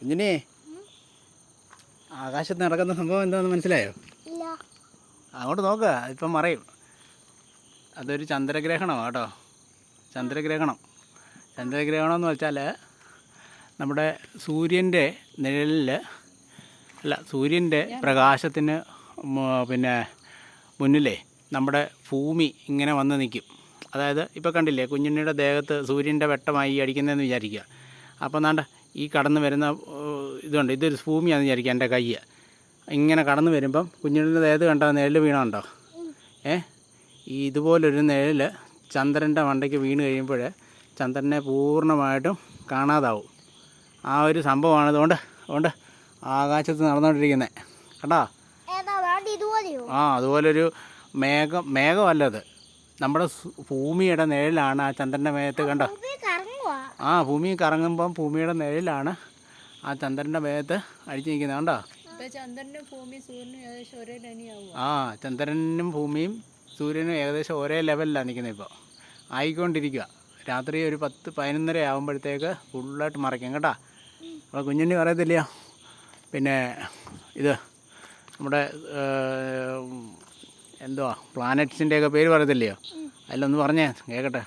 കുഞ്ഞിനെ ആകാശത്ത് നടക്കുന്ന സംഭവം എന്താണെന്ന് മനസ്സിലായോ? അങ്ങോട്ട് നോക്കുക, ഇപ്പം മറയും. അതൊരു ചന്ദ്രഗ്രഹണമാണ് കേട്ടോ. ചന്ദ്രഗ്രഹണം എന്ന് വെച്ചാൽ നമ്മുടെ സൂര്യൻ്റെ നിഴലിൽ സൂര്യൻ്റെ പ്രകാശത്തിന് പിന്നെ മുന്നിലേ നമ്മുടെ ഭൂമി ഇങ്ങനെ വന്ന് നിൽക്കും. അതായത് ഇപ്പോൾ കണ്ടില്ലേ, കുഞ്ഞുണ്ണിയുടെ ദേഹത്ത് സൂര്യൻ്റെ വെട്ടമായി അടിക്കുന്നതെന്ന് വിചാരിക്കുക. അപ്പോൾ നാണ്ട ഈ കടന്ന് വരുന്ന ഇതുണ്ട്, ഇതൊരു ഭൂമിയാണെന്ന് വിചാരിക്കുക. എൻ്റെ കൈ ഇങ്ങനെ കടന്നു വരുമ്പം കുഞ്ഞുണ്ണിയുടെ ദേഹത്ത് കണ്ടോ നിഴൽ വീണുണ്ടോ? ഈ ഇതുപോലൊരു നിഴൽ ചന്ദ്രൻ്റെ മണ്ടയ്ക്ക് വീണ് കഴിയുമ്പോൾ ചന്ദ്രനെ പൂർണ്ണമായിട്ടും കാണാതാവും. ആ ഒരു സംഭവമാണ് അതുകൊണ്ട് ആകാശത്ത് നടന്നുകൊണ്ടിരിക്കുന്നത് കേട്ടോ. അതുപോലൊരു മേഘമല്ലത്, നമ്മുടെ ഭൂമിയുടെ നിഴലാണ് ആ ചന്ദ്രൻ്റെ മേഘത്ത്. കണ്ടോ? ഭൂമി കറങ്ങുമ്പം ഭൂമിയുടെ നിഴലാണ് ആ ചന്ദ്രൻ്റെ മേഘത്ത് അടിച്ചു നിൽക്കുന്നത്. കണ്ടോ? ചന്ദ്രനും ഭൂമിയും സൂര്യനും ഏകദേശം ഒരേ ലെവലിലാണ് നിൽക്കുന്നത്. ഇപ്പോൾ ആയിക്കൊണ്ടിരിക്കുക. രാത്രി ഒരു 10-11 ആകുമ്പോഴത്തേക്ക് ഫുള്ളായിട്ട് മറയ്ക്കും കേട്ടോ. അപ്പോൾ കുഞ്ഞുണ്ണി പറയത്തില്ലയോ, പിന്നെ ഇത് നമ്മുടെ എന്തുവാ പ്ലാനറ്റ്സിൻ്റെയൊക്കെ പേര് പറയത്തില്ലയോ? അതിലൊന്ന് പറഞ്ഞേ കേൾക്കട്ടെ.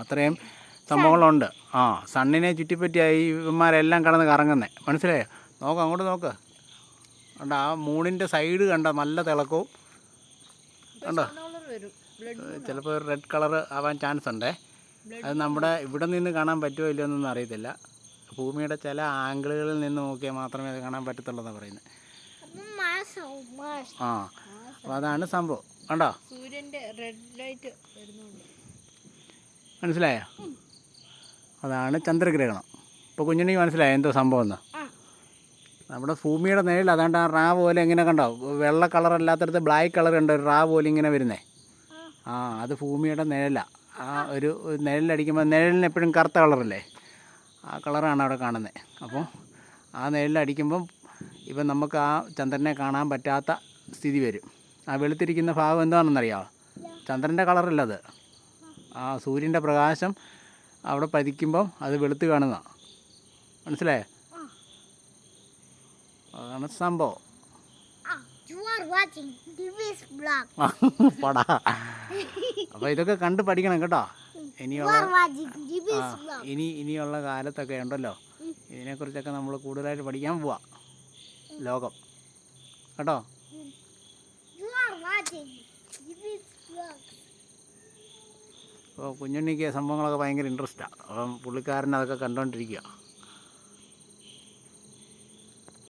അത്രയും സംഭവങ്ങളുണ്ട്. സണ്ണിനെ ചുറ്റിപ്പറ്റിയായി ഇവന്മാരെല്ലാം കടന്ന് കറങ്ങുന്നത്. മനസ്സിലായോ? നോക്ക്, അങ്ങോട്ട് നോക്ക്. കണ്ടോ? ആ മൂണിൻ്റെ സൈഡ് കണ്ടോ? നല്ല തിളക്കവും കണ്ടോ? ചിലപ്പോൾ റെഡ് കളർ ആവാൻ ചാൻസ് ഉണ്ടേ. അത് നമ്മുടെ ഇവിടെ നിന്ന് കാണാൻ പറ്റുമോ ഇല്ലയോ എന്നൊന്നും അറിയത്തില്ല. ഭൂമിയുടെ ചില ആംഗിളുകളിൽ നിന്ന് നോക്കിയാൽ മാത്രമേ അത് കാണാൻ പറ്റത്തുള്ളൂ എന്നാണ് പറയുന്നത്. അപ്പോൾ അതാണ് സംഭവം. കണ്ടോ? സൂര്യൻ്റെ റെഡ് ലൈറ്റ് മനസ്സിലായോ? അതാണ് ചന്ദ്രഗ്രഹണം. ഇപ്പോൾ കുഞ്ഞുണ്ണിക്ക് മനസ്സിലായോ എന്തോ സംഭവം എന്ന്? നമ്മുടെ ഭൂമിയുടെ നിഴൽ അതാണ്ട് ആ റാ പോലെ എങ്ങനെ കണ്ടോ? വെള്ള കളറല്ലാത്തടത്ത് ബ്ലാക്ക് കളർ ഉണ്ട്, ഒരു റാ പോലെ ഇങ്ങനെ വരുന്നേ. അത് ഭൂമിയുടെ നിഴലാണ്. ആ ഒരു നിഴലടിക്കുമ്പോൾ നിഴലിന് എപ്പോഴും കറുത്ത കളറല്ലേ, ആ കളറാണ് അവിടെ കാണുന്നത്. അപ്പോൾ ആ നിഴലടിക്കുമ്പം ഇപ്പം നമുക്ക് ആ ചന്ദ്രനെ കാണാൻ പറ്റാത്ത സ്ഥിതി വരും. ആ വെളുത്തിരിക്കുന്ന ഭാഗം എന്താണെന്നറിയാമോ? ചന്ദ്രൻ്റെ കളറല്ലത്. ആ സൂര്യൻ്റെ പ്രകാശം അവിടെ പതിക്കുമ്പം അത് വെളുത്ത് കാണുന്നതാണ്. മനസ്സിലായോ? അതാണ് സംഭവം. പടാ. അപ്പോൾ ഇതൊക്കെ കണ്ട് പഠിക്കണം കേട്ടോ. ഇനിയുള്ള കാലത്തൊക്കെ ഉണ്ടല്ലോ, ഇതിനെക്കുറിച്ചൊക്കെ നമ്മൾ കൂടുതലായിട്ട് പഠിക്കാൻ പോവാം. ലോകം കേട്ടോ. അപ്പോൾ കുഞ്ഞുണ്ണിക്ക് സംഭവങ്ങളൊക്കെ ഭയങ്കര ഇൻട്രസ്റ്റാണ്. അപ്പം പുള്ളിക്കാരൻ അതൊക്കെ കണ്ടുകൊണ്ടിരിക്കുക.